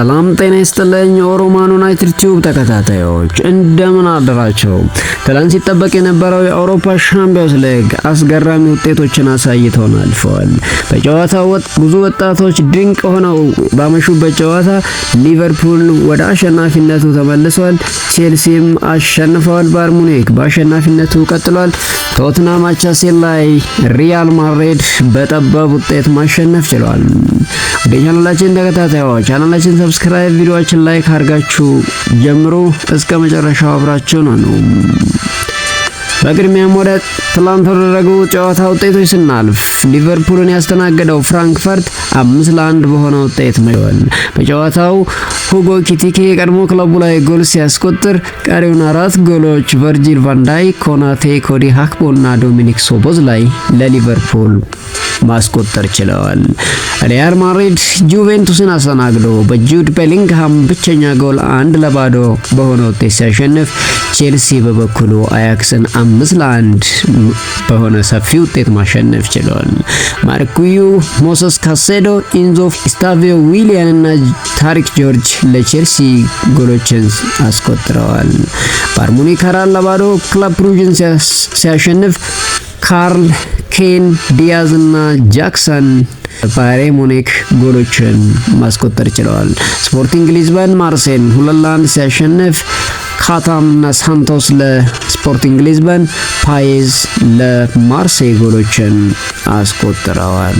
ሰላም ጤና ይስጥልኝ ኦሮማን ዩናይትድ ቲዩብ ተከታታዮች እንደምን አደራችሁ። ትላንት ሲጠበቅ የነበረው የአውሮፓ ሻምፒዮንስ ሊግ አስገራሚ ውጤቶችን አሳይተውን አልፈዋል። በጨዋታው ብዙ ወጣቶች ድንቅ ሆነው ባመሹበት ጨዋታ ሊቨርፑል ወደ አሸናፊነቱ ተመልሷል። ቼልሲም አሸንፈዋል። ባየር ሙኒክ በአሸናፊነቱ ቀጥሏል። ቶትናም አቻ ላይ ሪያል ማድሪድ በጠባብ ውጤት ማሸነፍ ችሏል። ወደ ቻናላችን ተከታታዮች ቻናላችን ሰብስክራይብ፣ ቪዲዮአችን ላይክ አድርጋችሁ ጀምሩ። እስከ መጨረሻው አብራችሁ ነው። በቅድሚያም ወደ ትላንት ወደረጉ ጨዋታ ውጤቶች ስናልፍ ሊቨርፑልን ያስተናገደው ፍራንክፈርት 5-1 በሆነ ውጤት መጥቷል። በጨዋታው ሁጎ ኤኪቲኬ ቀድሞ ክለቡ ላይ ጎል ሲያስቆጥር ቀሪውን 4 ጎሎች ቨርጂል ቫን ዳይክ፣ ኮናቴ፣ ኮዲ ሃክፖ እና ዶሚኒክ ሶቦዝ ላይ ለሊቨርፑል ማስቆጠር ችለዋል። ሪያል ማድሪድ ጁቬንቱስን አስተናግዶ በጁድ ቤሊንግሃም ብቸኛ ጎል 1-0 በሆነ ውጤት ሲያሸንፍ፣ ቼልሲ በበኩሉ አያክስን 5-1 በሆነ ሰፊ ውጤት ማሸነፍ ችሏል። ማርኩዩ፣ ሞሰስ ካሴዶ፣ ኢንዞ ስታቪዮ ዊሊያን እና ታሪክ ጆርጅ ለቼልሲ ጎሎችን አስቆጥረዋል። ባየር ሙኒክ 4-0 ክለብ ብሩጅን ሲያሸንፍ ካርል ኬን፣ ዲያዝ እና ጃክሰን ባየር ሙኒክ ጎሎችን ማስቆጠር ችለዋል። ስፖርቲንግ ሊዝበን ማርሴይን 2-1 ሲያሸንፍ ካታም እና ሳንቶስ ለስፖርቲንግ ሊዝበን፣ ፓይዝ ለማርሴይ ጎሎችን አስቆጥረዋል።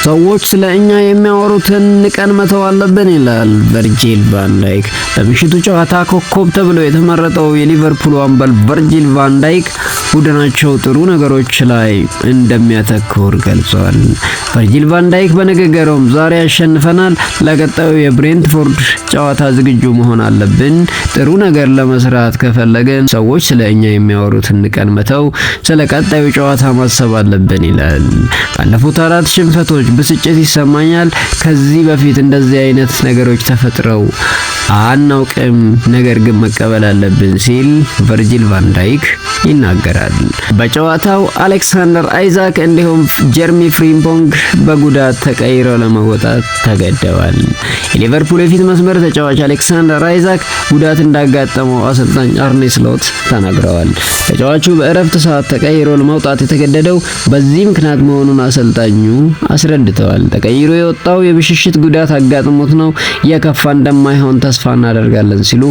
ሰዎች ስለኛ የሚያወሩትን ንቀን መተው አለብን ይላል ቨርጂል ቫን ዳይክ። በምሽቱ ጨዋታ ኮከብ ተብሎ የተመረጠው የሊቨርፑል አምበል ቨርጂል ቫን ዳይክ ቡድናቸው ጥሩ ነገሮች ላይ እንደሚያተኩር ገልጿል። ቨርጂል ቫን ዳይክ በንግግሩም ዛሬ ያሸንፈናል፣ ለቀጣዩ የብሬንትፎርድ ጨዋታ ዝግጁ መሆን አለብን። ጥሩ ነገር ለመስራት ከፈለገን ሰዎች ስለኛ የሚያወሩትን ንቀን መተው፣ ስለ ቀጣዩ ጨዋታ ማሰብ አለብን ይላል። ባለፉት 4 ሽንፈቶች ብስጭት ይሰማኛል። ከዚህ በፊት እንደዚህ አይነት ነገሮች ተፈጥረው አናውቅም፣ ነገር ግን መቀበል አለብን ሲል ቨርጂል ቫን ዳይክ ይናገራል። በጨዋታው አሌክሳንደር አይዛክ እንዲሁም ጀርሚ ፍሪምፖንግ በጉዳት ተቀይረው ለመወጣት ተገደዋል። የሊቨርፑል የፊት መስመር ተጫዋች አሌክሳንደር አይዛክ ጉዳት እንዳጋጠመው አሰልጣኝ አርኔ ስሎት ተናግረዋል። ተጫዋቹ በእረፍት ሰዓት ተቀይሮ ለመውጣት የተገደደው በዚህ ምክንያት መሆኑን አሰልጣኙ አስረድተዋል። ተቀይሮ የወጣው የብሽሽት ጉዳት አጋጥሞት ነው፣ የከፋ እንደማይሆን ተስፋ እናደርጋለን ሲሉ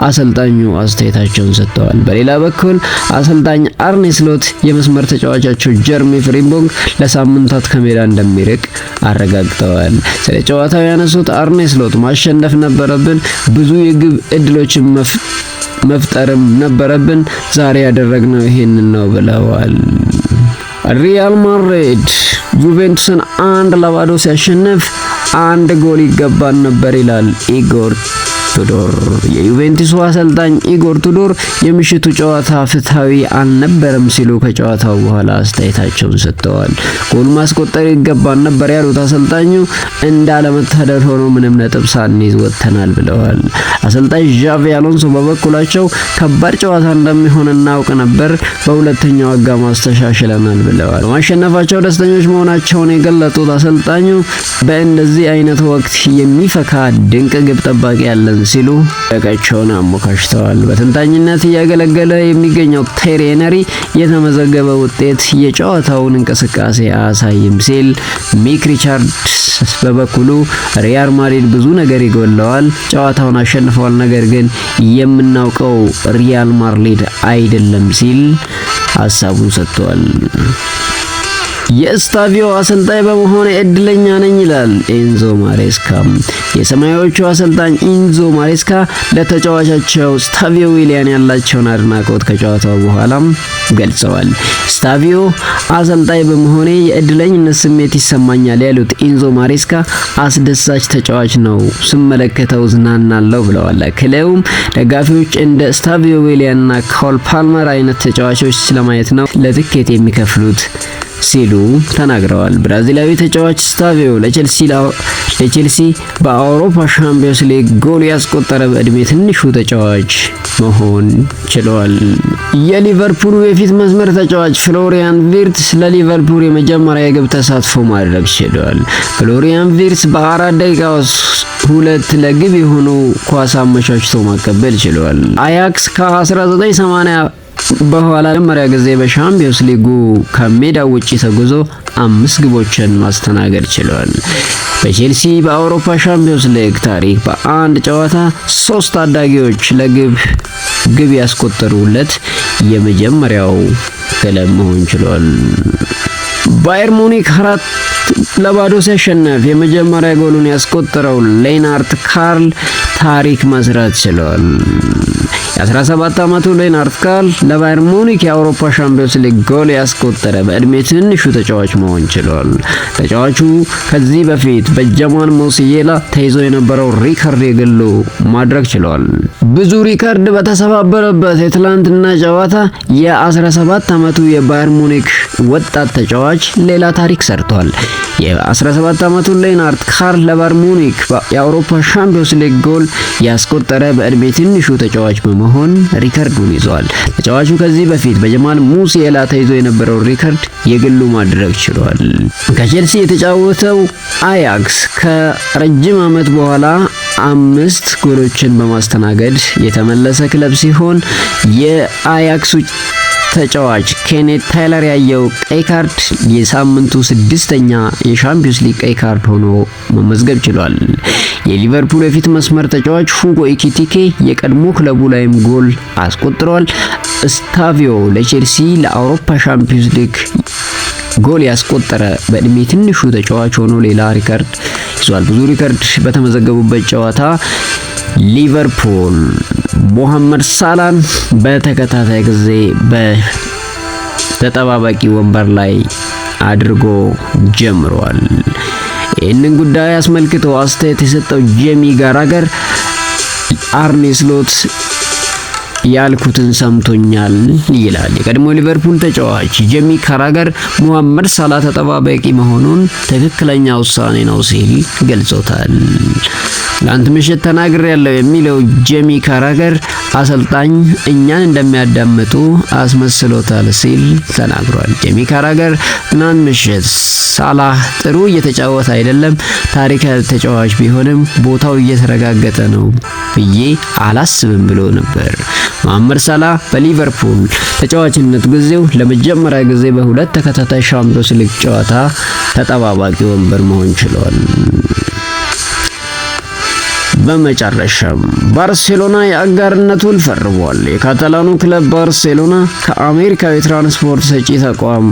አሰልጣኙ አስተያየታቸውን ሰጥተዋል። በሌላ በኩል አሰልጣኝ አርኔ ስሎት የመስመር ተጫዋቻቸው ጀርሚ ፍሪምፖንግ ለሳምንታት ከሜዳ እንደሚርቅ አረጋግጠዋል። ስለ ጨዋታው ያነሱት አርኔ ስሎት ማሸነፍ ነበረብን፣ ብዙ የግብ እድሎችን መፍጠርም ነበረብን፣ ዛሬ ያደረግነው ይሄንን ነው ብለዋል። ሪያል ማድሪድ ጁቬንቱስን 1-0 ሲያሸንፍ 1 ጎል ይገባን ነበር ይላል ኢጎር ቱዶር። የዩቬንቱስ አሰልጣኝ ኢጎር ቱዶር የምሽቱ ጨዋታ ፍትሃዊ አልነበረም ሲሉ ከጨዋታው በኋላ አስተያየታቸውን ሰጥተዋል። ጎል ማስቆጠር ይገባን ነበር ያሉት አሰልጣኙ እንዳለመታደል ሆኖ ምንም ነጥብ ሳንይዝ ወጥተናል ብለዋል። አሰልጣኝ ዣቪ አሎንሶ በበኩላቸው ከባድ ጨዋታ እንደሚሆን እናውቅ ነበር፣ በሁለተኛው አጋማሽ ተሻሽለናል ብለዋል። በማሸነፋቸው ደስተኞች መሆናቸውን የገለጡት አሰልጣኙ በእንደዚህ አይነት ወቅት የሚፈካ ድንቅ ግብ ጠባቂ ያለን ሲሉ ደጋቸውን አሞካሽተዋል። በተንታኝነት እያገለገለ የሚገኘው ቴሪ ሄነሪ የተመዘገበ ውጤት የጨዋታውን እንቅስቃሴ አያሳይም ሲል፣ ሚክ ሪቻርድስ በበኩሉ ሪያል ማድሪድ ብዙ ነገር ይጎለዋል፣ ጨዋታውን አሸንፈዋል፣ ነገር ግን የምናውቀው ሪያል ማድሪድ አይደለም ሲል ሀሳቡን ሰጥቷል። የስታቪዮ አሰልጣኝ በመሆን እድለኛ ነኝ ይላል ኤንዞ ማሬስካ። የሰማያዊዎቹ አሰልጣኝ ኤንዞ ማሬስካ ለተጫዋቻቸው ስታቪዮ ዊሊያን ያላቸውን አድናቆት ከጨዋታው በኋላም ገልጸዋል። ስታቪዮ አሰልጣኝ በመሆኔ የእድለኝነት ስሜት ይሰማኛል ያሉት ኤንዞ ማሬስካ አስደሳች ተጫዋች ነው፣ ስመለከተው ዝናናለው ብለዋል። ክለቡም ደጋፊዎች እንደ ስታቪዮ ዊሊያን እና ኮል ፓልመር አይነት ተጫዋቾች ስለማየት ነው ለትኬት የሚከፍሉት ሲሉ ተናግረዋል። ብራዚላዊ ተጫዋች ስታቪዮ ለቼልሲ በአውሮፓ ሻምፒዮንስ ሊግ ጎል ያስቆጠረ በእድሜ ትንሹ ተጫዋች መሆን ችሏል። የሊቨርፑል የፊት መስመር ተጫዋች ፍሎሪያን ቪርትስ ለሊቨርፑል የመጀመሪያ የግብ ተሳትፎ ማድረግ ችሏል። ፍሎሪያን ቪርትስ በ4 ደቂቃ ውስጥ ሁለት ለግብ የሆኑ ኳስ አመቻችቶ ማቀበል ችሏል። አያክስ ከ1980 በኋላ ለመጀመሪያ ጊዜ በሻምፒዮንስ ሊጉ ከሜዳው ውጪ ተጉዞ 5 ግቦችን ማስተናገድ ችሏል። በቼልሲ በአውሮፓ ሻምፒዮንስ ሊግ ታሪክ በአንድ ጨዋታ 3 ታዳጊዎች ግብ ያስቆጠሩለት የመጀመሪያው ክለብ መሆን ችሏል። ባየር ሙኒክ 4-0 ሲያሸንፍ የመጀመሪያ ጎሉን ያስቆጠረው ሌናርት ካርል ታሪክ መስራት ችሏል። የ17 ዓመቱ ሌናርት ካርል ለባየር ሙኒክ የአውሮፓ ሻምፒዮንስ ሊግ ጎል ያስቆጠረ በእድሜ ትንሹ ተጫዋች መሆን ችሏል። ተጫዋቹ ከዚህ በፊት በጀማል ሙሲዬላ ተይዞ የነበረው ሪከርድ የግሉ ማድረግ ችሏል። ብዙ ሪከርድ በተሰባበረበት የትላንትና ጨዋታ የ17 ዓመቱ የባየር ሙኒክ ወጣት ተጫዋች ሌላ ታሪክ ሰርቷል። የ17 ዓመቱ ሌናርት ካርል ለባየር ሙኒክ የአውሮፓ ሻምፒዮንስ ሊግ ጎል ያስቆጠረ በእድሜ ትንሹ ተጫዋች በመሆን ሪከርዱን ይዟል። ተጫዋቹ ከዚህ በፊት በጀማል ሙሲዬላ ተይዞ የነበረው ሪከርድ የግሉ ማድረግ ችሏል። ከቼልሲ የተጫወተው አያክስ ከረጅም ዓመት በኋላ 5 ጎሎችን በማስተናገድ የተመለሰ ክለብ ሲሆን የአያክሱ ተጫዋች ኬኔት ታይለር ያየው ቀይ ካርድ የሳምንቱ 6ኛ የሻምፒዮንስ ሊግ ቀይ ካርድ ሆኖ መመዝገብ ችሏል። የሊቨርፑል የፊት መስመር ተጫዋች ሁጎ ኢኪቲኬ የቀድሞ ክለቡ ላይም ጎል አስቆጥሯል። ስታቪዮ ለቼልሲ ለአውሮፓ ሻምፒዮንስ ሊግ ጎል ያስቆጠረ በእድሜ ትንሹ ተጫዋች ሆኖ ሌላ ሪከርድ ይዟል። ብዙ ሪከርድ በተመዘገቡበት ጨዋታ ሊቨርፑል ሞሐመድ ሳላን በተከታታይ ጊዜ በተጠባባቂ ወንበር ላይ አድርጎ ጀምሯል። ይህንን ጉዳይ አስመልክቶ አስተያየት የሰጠው ጄሚ ጋራገር አርኔ ስሎት ያልኩትን ሰምቶኛል ይላል። የቀድሞ ሊቨርፑል ተጫዋች ጄሚ ካራገር ሞሐመድ ሳላ ተጠባባቂ መሆኑን ትክክለኛ ውሳኔ ነው ሲል ገልጾታል። ትላንት ምሽት ተናግሬያለሁ የሚለው ጄሚ ካራገር አሰልጣኝ እኛን እንደሚያዳምጡ አስመስሎታል ሲል ተናግሯል። ጄሚ ካራገር ትናንት ምሽት ሳላህ ጥሩ እየተጫወተ አይደለም፣ ታሪካዊ ተጫዋች ቢሆንም ቦታው እየተረጋገጠ ነው ብዬ አላስብም ብሎ ነበር። መሐመድ ሳላህ በሊቨርፑል ተጫዋችነት ጊዜው ለመጀመሪያ ጊዜ በ2 ተከታታይ ሻምፒዮንስ ሊግ ጨዋታ ተጠባባቂ ወንበር መሆን ችሏል። በመጨረሻም ባርሴሎና የአጋርነት ውል ፈርሟል። የካታላኑ ክለብ ባርሴሎና ከአሜሪካዊ ትራንስፖርት ሰጪ ተቋም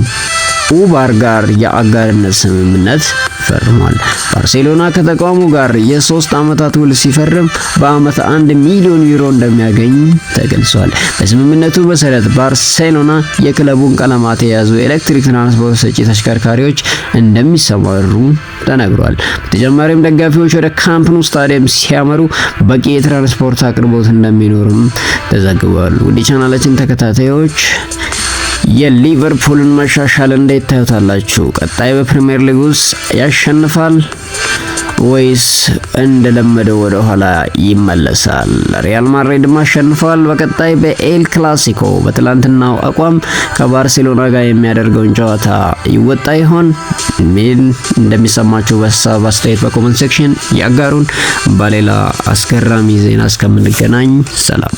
ኡበር ጋር የአጋርነት ስምምነት ፈርሟል። ባርሴሎና ከተቋሙ ጋር የ3 ዓመታት ውል ሲፈርም በአመት 1 ሚሊዮን ዩሮ እንደሚያገኝ ተገልጿል። በስምምነቱ መሰረት ባርሴሎና የክለቡን ቀለማት የያዙ ኤሌክትሪክ ትራንስፖርት ሰጪ ተሽከርካሪዎች እንደሚሰማሩ ተነግሯል። በተጨማሪም ደጋፊዎች ወደ ካምፕ ኑ ስታዲየም ሲያመሩ በቂ የትራንስፖርት አቅርቦት እንደሚኖርም ተዘግቧል። ውድ ቻናላችን ተከታታዮች የሊቨርፑልን መሻሻል እንዴት ታዩታላችሁ? ቀጣይ በፕሪሚየር ሊግ ውስጥ ያሸንፋል ወይስ እንደለመደው ወደ ኋላ ይመለሳል? ሪያል ማድሪድ አሸንፏል። በቀጣይ በኤል ክላሲኮ በትላንትናው አቋም ከባርሴሎና ጋር የሚያደርገውን ጨዋታ ይወጣ ይሆን? ምን እንደሚሰማችሁ በሀሳብ አስተያየት በኮሜንት ሴክሽን ያጋሩን። በሌላ አስገራሚ ዜና እስከምንገናኝ ሰላም።